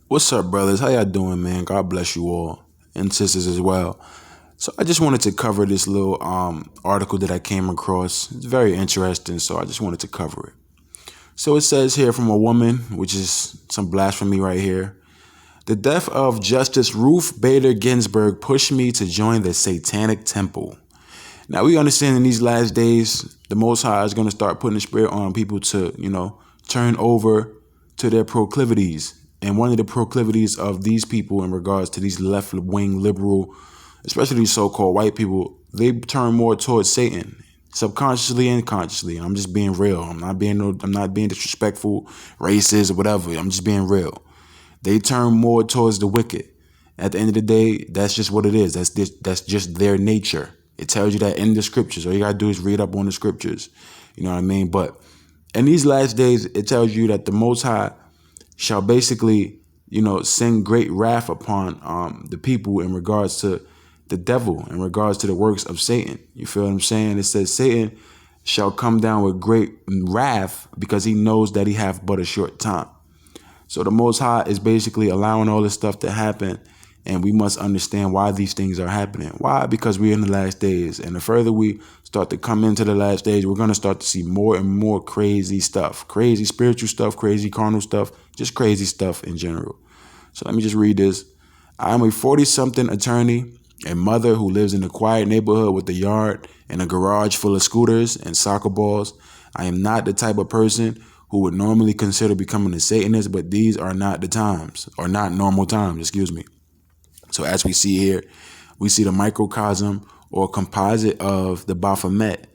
What's up, brothers? How y'all doing, man? God bless you all, and sisters as well. So I just wanted to cover this little article that I came across. It's very interesting, so I just wanted to cover it. So it says here from a woman, which is some blasphemy right here. The death of Justice Ruth Bader Ginsburg pushed me to join the Satanic Temple. Now we understand in these last days, the Most High is going to start putting the spirit on people to, turn over to their proclivities. And one of the proclivities of these people in regards to these left-wing liberal, especially these so-called white people, they turn more towards Satan, subconsciously and consciously. And I'm just being real. I'm not being disrespectful, racist, or whatever. I'm just being real. They turn more towards the wicked. At the end of the day, that's just what it is. That's just their nature. It tells you that in the scriptures. All you gotta do is read up on the scriptures. You know what I mean? But in these last days, it tells you that the Most High shall basically, send great wrath upon the people in regards to the devil, in regards to the works of Satan. You feel what I'm saying? It says Satan shall come down with great wrath because he knows that he hath but a short time. So the Most High is basically allowing all this stuff to happen, and we must understand why these things are happening. Why? Because we're in the last days, and the further we start to come into the last days, we're going to start to see more and more crazy stuff, crazy spiritual stuff, crazy carnal stuff, just crazy stuff in general. So let me just read this. I am a 40-something attorney, a mother who lives in a quiet neighborhood with a yard and a garage full of scooters and soccer balls. I am not the type of person who would normally consider becoming a Satanist, but these are not the times, or not normal times, excuse me. So as we see here, we see the microcosm or composite of the Baphomet,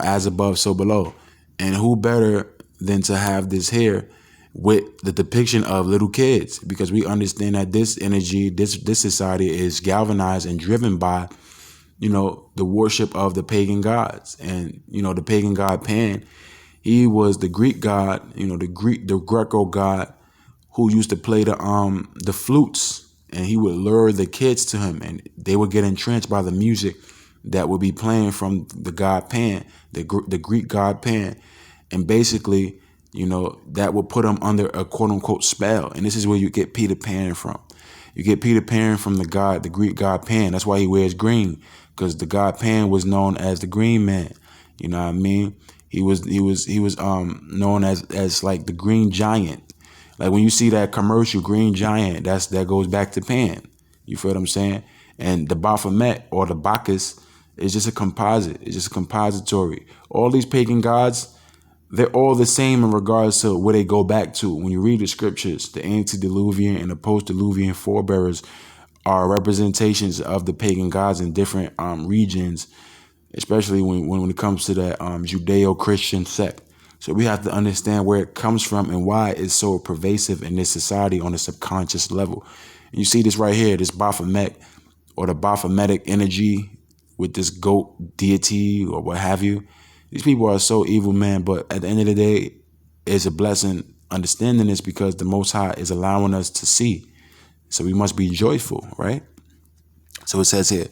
as above, so below. And who better than to have this here with the depiction of little kids? Because we understand that this energy, this society is galvanized and driven by, the worship of the pagan gods. And, the pagan god Pan, he was the Greek god, the Greco god who used to play the flutes, and he would lure the kids to him, and they would get entrenched by the music that would be playing from the god Pan, the Greek god Pan, and basically, that would put them under a quote unquote spell. And this is where you get Peter Pan from. You get Peter Pan from the Greek god Pan. That's why he wears green, because the god Pan was known as the Green Man. You know what I mean? He was known as like the Green Giant. Like when you see that commercial, Green Giant, that goes back to Pan. You feel what I'm saying? And the Baphomet or the Bacchus is just a composite. It's just a compository. All these pagan gods, they're all the same in regards to where they go back to. When you read the scriptures, the antediluvian and the post-diluvian forebearers are representations of the pagan gods in different regions, especially when it comes to that Judeo-Christian sect. So we have to understand where it comes from and why it's so pervasive in this society on a subconscious level. And you see this right here, this Baphomet or the Baphometic energy with this goat deity or what have you. These people are so evil, man. But at the end of the day, it's a blessing understanding this because the Most High is allowing us to see. So we must be joyful, right? So it says here,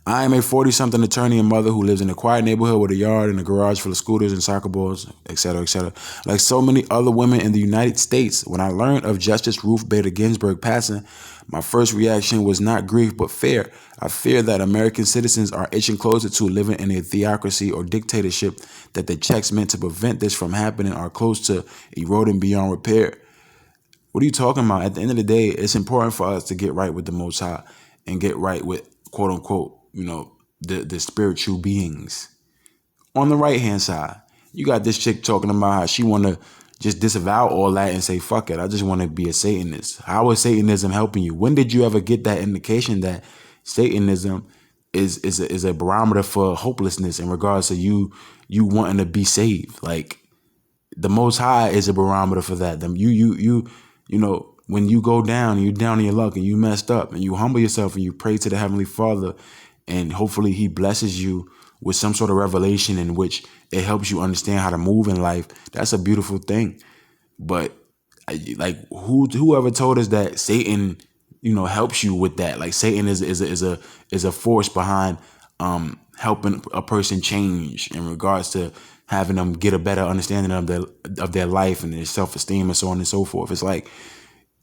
I am a 40-something attorney and mother who lives in a quiet neighborhood with a yard and a garage full of scooters and soccer balls, etc., etc. Like so many other women in the United States, when I learned of Justice Ruth Bader Ginsburg passing, my first reaction was not grief but fear. I fear that American citizens are inching closer to living in a theocracy or dictatorship, that the checks meant to prevent this from happening are close to eroding beyond repair. What are you talking about? At the end of the day, it's important for us to get right with the Most High and get right with, quote unquote, the spiritual beings. On the right hand side, you got this chick talking about how she want to just disavow all that and say, fuck it, I just want to be a Satanist. How is Satanism helping you? When did you ever get that indication that Satanism is a barometer for hopelessness in regards to you wanting to be saved? Like, the Most High is a barometer for that. When you go down and you're down in your luck and you messed up and you humble yourself and you pray to the Heavenly Father, and hopefully he blesses you with some sort of revelation in which it helps you understand how to move in life. That's a beautiful thing. But like whoever told us that Satan, helps you with that? Like Satan is a force behind helping a person change in regards to having them get a better understanding of their life and their self-esteem and so on and so forth. It's like,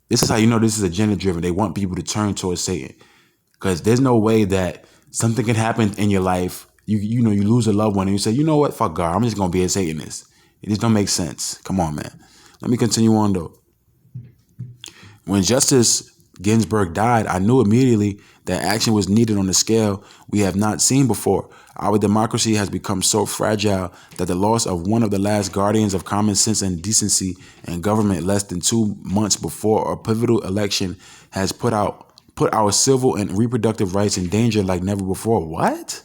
This is how you know this is agenda driven. They want people to turn towards Satan. Because there's no way that something can happen in your life. You know, you lose a loved one and you say, you know what, fuck God, I'm just gonna be a Satanist. It just don't make sense. Come on, man. Let me continue on though. When Justice Ginsburg died, I knew immediately that action was needed on a scale we have not seen before. Our democracy has become so fragile that the loss of one of the last guardians of common sense and decency in government less than 2 months before a pivotal election has put our civil and reproductive rights in danger like never before. What?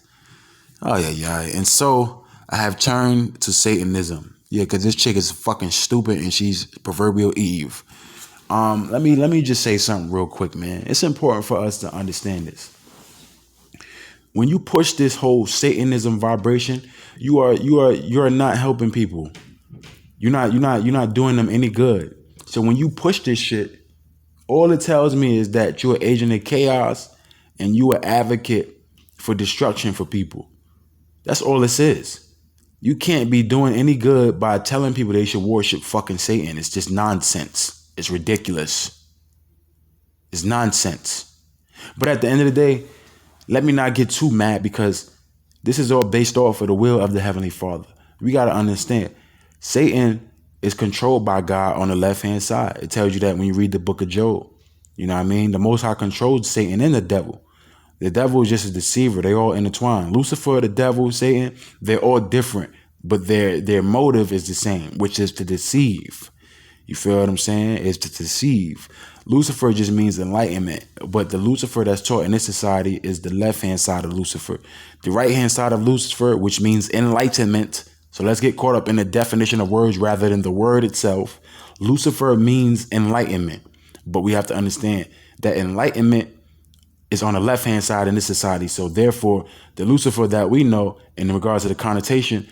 Oh yeah. And so I have turned to Satanism. Yeah, because this chick is fucking stupid and she's proverbial Eve. Let me just say something real quick, man. It's important for us to understand this. When you push this whole Satanism vibration, you are not helping people. You're not doing them any good. So when you push this shit, all it tells me is that you're an agent of chaos and you an advocate for destruction for people. That's all this is. You can't be doing any good by telling people they should worship fucking Satan. It's just nonsense. It's ridiculous. It's nonsense. But at the end of the day, let me not get too mad because this is all based off of the will of the Heavenly Father. We got to understand, Satan is controlled by God on the left-hand side. It tells you that when you read the book of Job. You know what I mean? The Most High controls Satan and the devil. The devil is just a deceiver. They all intertwined. Lucifer, the devil, Satan, they're all different. But their motive is the same, which is to deceive. You feel what I'm saying? It's to deceive. Lucifer just means enlightenment. But the Lucifer that's taught in this society is the left-hand side of Lucifer. The right-hand side of Lucifer, which means enlightenment. So let's get caught up in the definition of words rather than the word itself. Lucifer means enlightenment. But we have to understand that enlightenment is on the left-hand side in this society. So therefore, the Lucifer that we know in regards to the connotation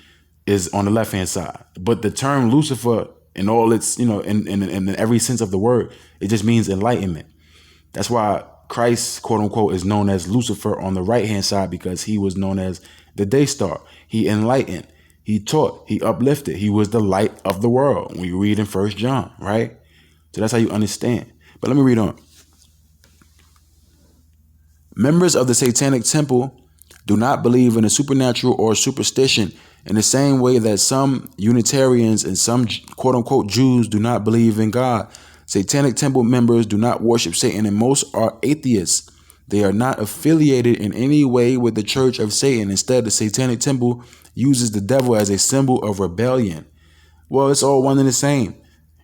is on the left-hand side. But the term Lucifer in all its, in every sense of the word, it just means enlightenment. That's why Christ, quote unquote, is known as Lucifer on the right-hand side because he was known as the day star. He enlightened, he taught, he uplifted. He was the light of the world. When you read in 1 John, right? So that's how you understand. But let me read on. Members of the Satanic Temple do not believe in the supernatural or superstition in the same way that some Unitarians and some quote-unquote Jews do not believe in God. Satanic Temple members do not worship Satan, and most are atheists. They are not affiliated in any way with the Church of Satan. Instead, the Satanic Temple uses the devil as a symbol of rebellion. Well, it's all one and the same.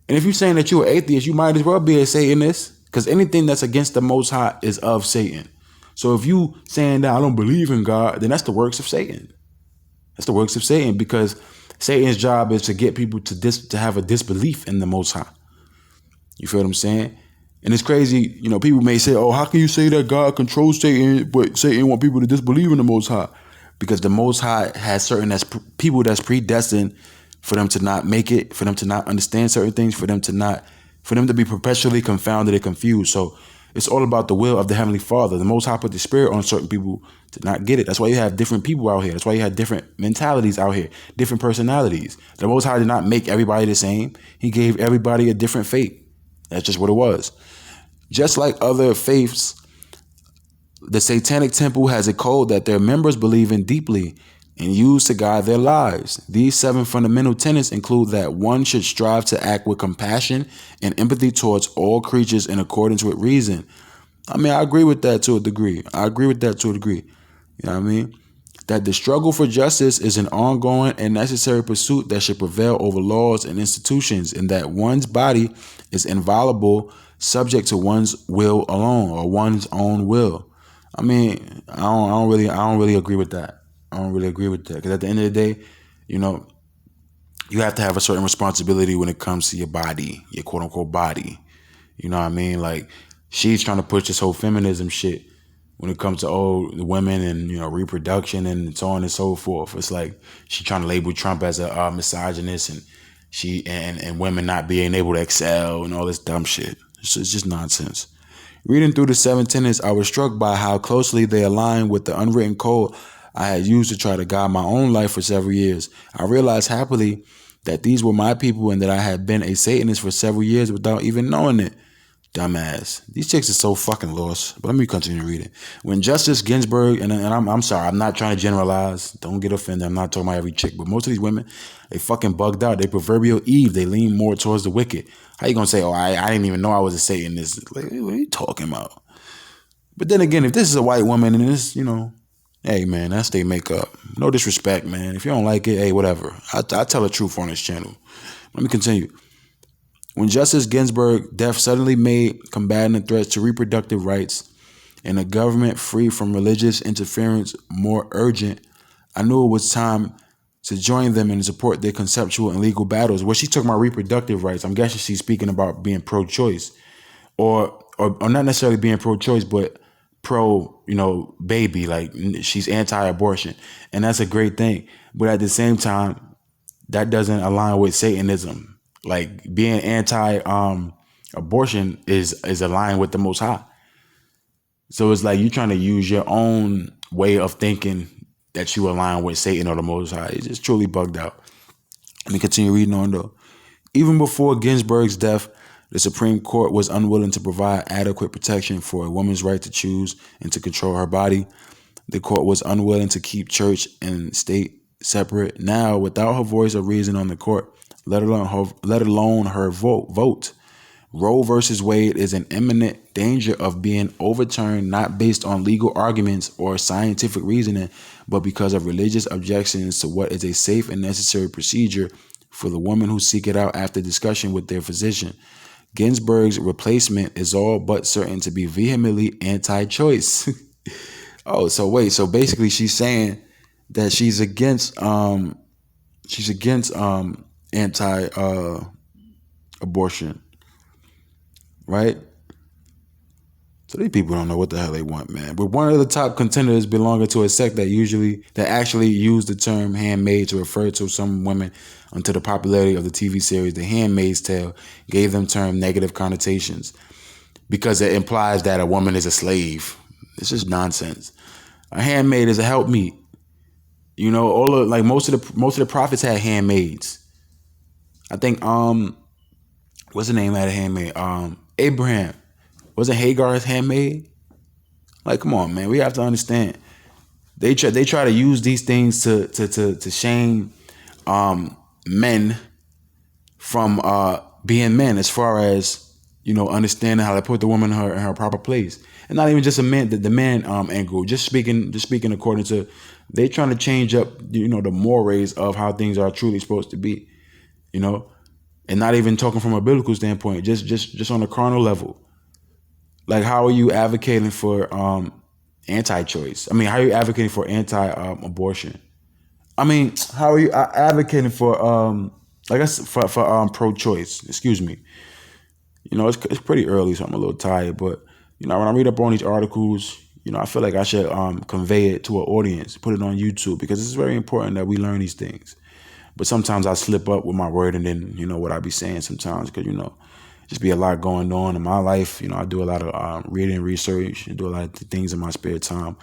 And if you're saying that you're an atheist, you might as well be a Satanist, because anything that's against the Most High is of Satan. So if you saying that I don't believe in God, then that's the works of Satan. That's the works of Satan, because Satan's job is to get people to have a disbelief in the Most High. You feel what I'm saying? And it's crazy, people may say, oh, how can you say that God controls Satan, but Satan want people to disbelieve in the Most High? Because the Most High has certain people that's predestined for them to not make it, for them to not understand certain things, for them to be perpetually confounded and confused. So it's all about the will of the Heavenly Father. The Most High put the spirit on certain people to not get it. That's why you have different people out here. That's why you have different mentalities out here, different personalities. The Most High did not make everybody the same. He gave everybody a different fate. That's just what it was. Just like other faiths, the Satanic Temple has a code that their members believe in deeply and use to guide their lives. These 7 fundamental tenets include that one should strive to act with compassion and empathy towards all creatures in accordance with reason. I mean, I agree with that to a degree. You know what I mean? That the struggle for justice is an ongoing and necessary pursuit that should prevail over laws and institutions, and that one's body is inviolable, subject to one's will alone, or one's own will. I mean, I don't really agree with that. I don't really agree with that, because at the end of the day, you have to have a certain responsibility when it comes to your body, your quote unquote body. You know what I mean? Like, she's trying to push this whole feminism shit when it comes to the women and reproduction and so on and so forth. It's like she's trying to label Trump as a misogynist, and and women not being able to excel and all this dumb shit. It's just nonsense. Reading through the 7 tenets, I was struck by how closely they align with the unwritten code I had used to try to guide my own life for several years. I realized happily that these were my people and that I had been a Satanist for several years without even knowing it. Dumbass. These chicks are so fucking lost. But let me continue reading. When Justice Ginsburg, and I'm sorry, I'm not trying to generalize. Don't get offended. I'm not talking about every chick. But most of these women, they fucking bugged out. They proverbial Eve. They lean more towards the wicked. How you going to say, oh, I didn't even know I was a Satanist? Like, what are you talking about? But then again, if this is a white woman and this, hey, man, that's their makeup. No disrespect, man. If you don't like it, hey, whatever. I tell the truth on this channel. Let me continue. When Justice Ginsburg's death suddenly made combating threats to reproductive rights and a government free from religious interference more urgent, I knew it was time to join them and support their conceptual and legal battles. Well, she's talking about reproductive rights. I'm guessing she's speaking about being pro-choice, or not necessarily being pro-choice, but pro, baby. Like, she's anti-abortion, and that's a great thing. But at the same time, that doesn't align with Satanism. Like, being anti-abortion is aligned with the Most High. So it's like you're trying to use your own way of thinking that you align with Satan or the Most High. It's just truly bugged out. Let me continue reading on, though. Even before Ginsburg's death, the Supreme Court was unwilling to provide adequate protection for a woman's right to choose and to control her body. The court was unwilling to keep church and state separate. Now, without her voice or reason on the court, let alone her vote, Roe versus Wade is in imminent danger of being overturned, not based on legal arguments or scientific reasoning, but because of religious objections to what is a safe and necessary procedure for the women who seek it out after discussion with their physician. Ginsburg's replacement is all but certain to be vehemently anti-choice. Oh, so wait, so basically she's saying that she's against anti-abortion, right? So these people don't know what the hell they want, man. But one of the top contenders belonging to a sect that actually used the term handmaid to refer to some women until the popularity of the TV series The Handmaid's Tale gave them term negative connotations because it implies that a woman is a slave. It's just nonsense. A handmaid is a helpmeet. Most of the prophets had handmaids. I think what's the name of the handmaid? Abraham. Wasn't Hagar his handmaid? Like, come on, man. We have to understand. They try to use these things to shame men from being men, as far as understanding how to put the woman in her proper place, and not even just the man angle. Just speaking according to, they trying to change up the mores of how things are truly supposed to be, and not even talking from a biblical standpoint, just on a carnal level. Like, how are you advocating for anti-choice? I mean, how are you advocating for anti-abortion? I mean, how are you advocating for for pro-choice? Excuse me. It's pretty early, so I'm a little tired. But when I read up on these articles, I feel like I should convey it to an audience, put it on YouTube, because it's very important that we learn these things. But sometimes I slip up with my word, and then what I be saying sometimes, because just be a lot going on in my life. I do a lot of reading, research, and do a lot of things in my spare time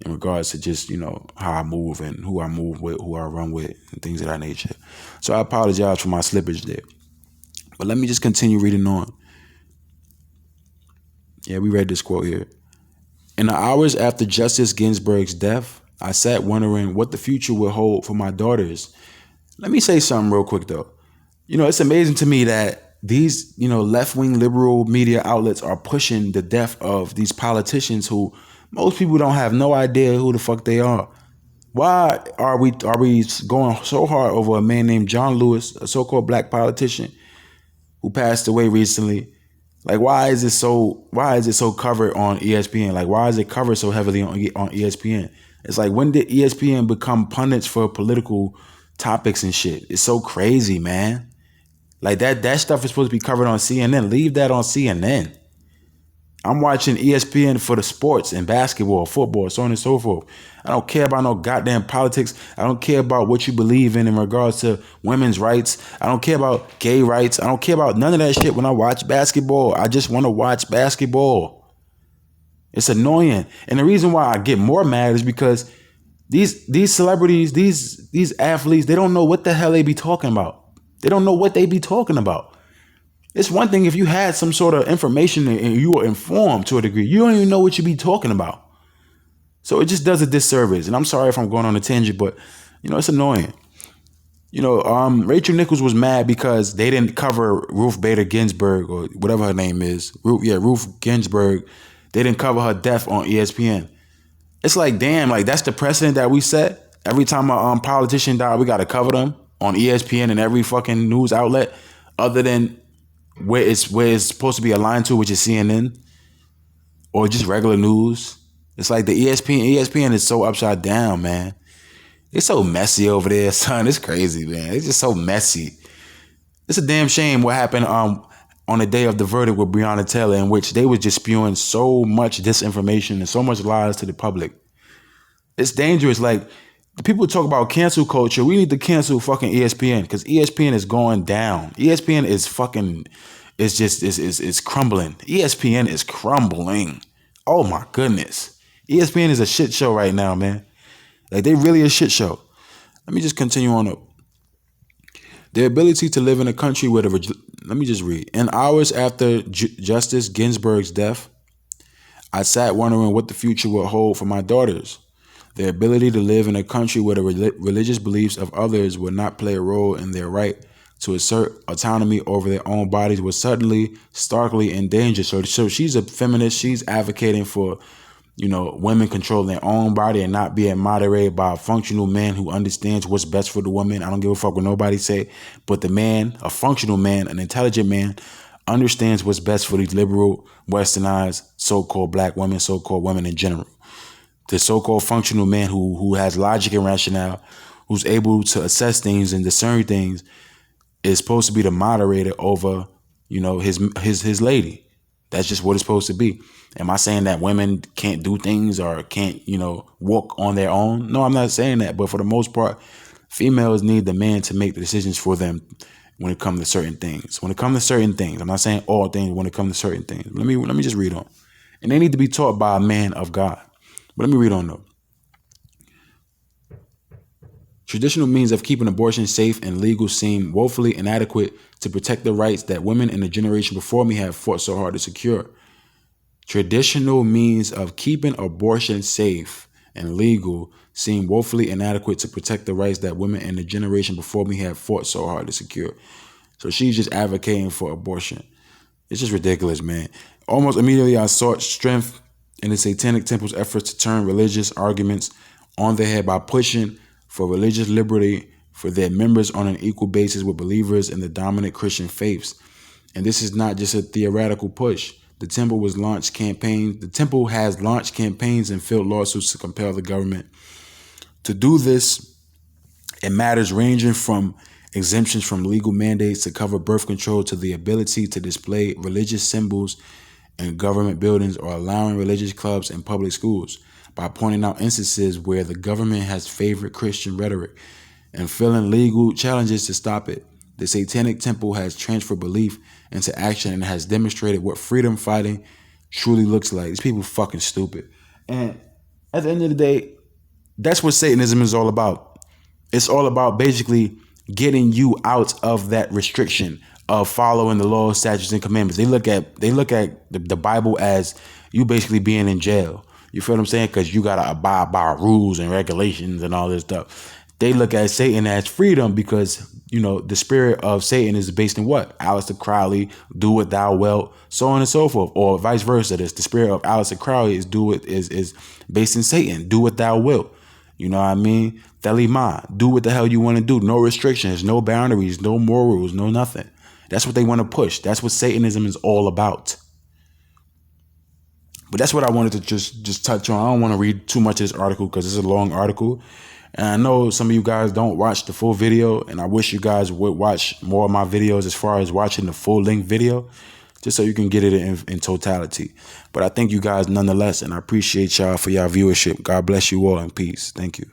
in regards to just, how I move and who I move with, who I run with, and things of that nature. So I apologize for my slippage there. But let me just continue reading on. Yeah, we read this quote here. In the hours after Justice Ginsburg's death, I sat wondering what the future would hold for my daughters. Let me say something real quick, though. It's amazing to me that these, left-wing liberal media outlets are pushing the death of these politicians who most people don't have no idea who the fuck they are. Why are we going so hard over a man named John Lewis, a so-called black politician who passed away recently? Like, why is it so covered on ESPN? Like, why is it covered so heavily on ESPN? It's like, when did ESPN become pundits for political topics and shit? It's so crazy, man. Like, that stuff is supposed to be covered on CNN. Leave that on CNN. I'm watching ESPN for the sports and basketball, football, so on and so forth. I don't care about no goddamn politics. I don't care about what you believe in regards to women's rights. I don't care about gay rights. I don't care about none of that shit when I watch basketball. I just want to watch basketball. It's annoying. And the reason why I get more mad is because these celebrities, these athletes, they don't know what the hell they be talking about. They don't know what they be talking about. It's one thing if you had some sort of information and you were informed to a degree. You don't even know what you be talking about. So it just does a disservice. And I'm sorry if I'm going on a tangent, but it's annoying. Rachel Nichols was mad because they didn't cover Ruth Bader Ginsburg or whatever her name is. Ruth Ginsburg. They didn't cover her death on ESPN. It's like, damn, like that's the precedent that we set. Every time a politician died, we got to cover them on ESPN and every fucking news outlet other than where it's supposed to be aligned to, which is CNN or just regular news. It's like the ESPN is so upside down, man. It's so messy over there, son. It's crazy, man. It's just so messy. It's a damn shame what happened on the day of the verdict with Breonna Taylor, in which they was just spewing so much disinformation and so much lies to the public. It's dangerous. Like, the people talk about cancel culture. We need to cancel fucking ESPN because ESPN is going down. ESPN is fucking, it's crumbling. ESPN is crumbling. Oh my goodness. ESPN is a shit show right now, man. Like, they really a shit show. Let me just continue on up. The ability to live in a country where let me just read. In hours after Justice Ginsburg's death, I sat wondering what the future would hold for my daughters. The ability to live in a country where the religious beliefs of others would not play a role in their right to assert autonomy over their own bodies was suddenly, starkly in danger. So she's a feminist. She's advocating for women control their own body and not being moderated by a functional man who understands what's best for the woman. I don't give a fuck what nobody say, but the man, a functional man, an intelligent man, understands what's best for these liberal, westernized, so-called black women, so-called women in general. The so-called functional man who has logic and rationale, who's able to assess things and discern things, is supposed to be the moderator over, his lady. That's just what it's supposed to be. Am I saying that women can't do things or can't, walk on their own? No, I'm not saying that. But for the most part, females need the man to make the decisions for them when it comes to certain things. When it comes to certain things, I'm not saying all things. When it comes to certain things, let me just read on. And they need to be taught by a man of God. But let me read on though. Traditional means of keeping abortion safe and legal seem woefully inadequate to protect the rights that women in the generation before me have fought so hard to secure. Traditional means of keeping abortion safe and legal seem woefully inadequate to protect the rights that women in the generation before me have fought so hard to secure. So she's just advocating for abortion. It's just ridiculous, man. Almost immediately, I sought strength in the Satanic Temple's efforts to turn religious arguments on their head by pushing for religious liberty for their members on an equal basis with believers in the dominant Christian faiths. And this is not just a theoretical push. The temple has launched campaigns and filed lawsuits to compel the government to do this in matters ranging from exemptions from legal mandates to cover birth control to the ability to display religious symbols in government buildings or allowing religious clubs in public schools, by pointing out instances where the government has favored Christian rhetoric and filling legal challenges to stop it. The Satanic Temple has transferred belief into action and has demonstrated what freedom fighting truly looks like. These people fucking stupid. And at the end of the day, that's what Satanism is all about. It's all about basically getting you out of that restriction of following the laws, statutes, and commandments. They look at the Bible as you basically being in jail. You feel what I'm saying? Because you got to abide by rules and regulations and all this stuff. They look at Satan as freedom because, the spirit of Satan is based in what? Aleister Crowley, do what thou wilt, so on and so forth. Or vice versa. The spirit of Aleister Crowley is based in Satan, do what thou wilt. You know what I mean? Thelima, do what the hell you want to do. No restrictions, no boundaries, no morals, no nothing. That's what they want to push. That's what Satanism is all about. But that's what I wanted to just touch on. I don't want to read too much of this article because it's a long article. And I know some of you guys don't watch the full video, and I wish you guys would watch more of my videos as far as watching the full length video, just so you can get it in totality. But I thank you guys nonetheless, and I appreciate y'all for y'all viewership. God bless you all and peace. Thank you.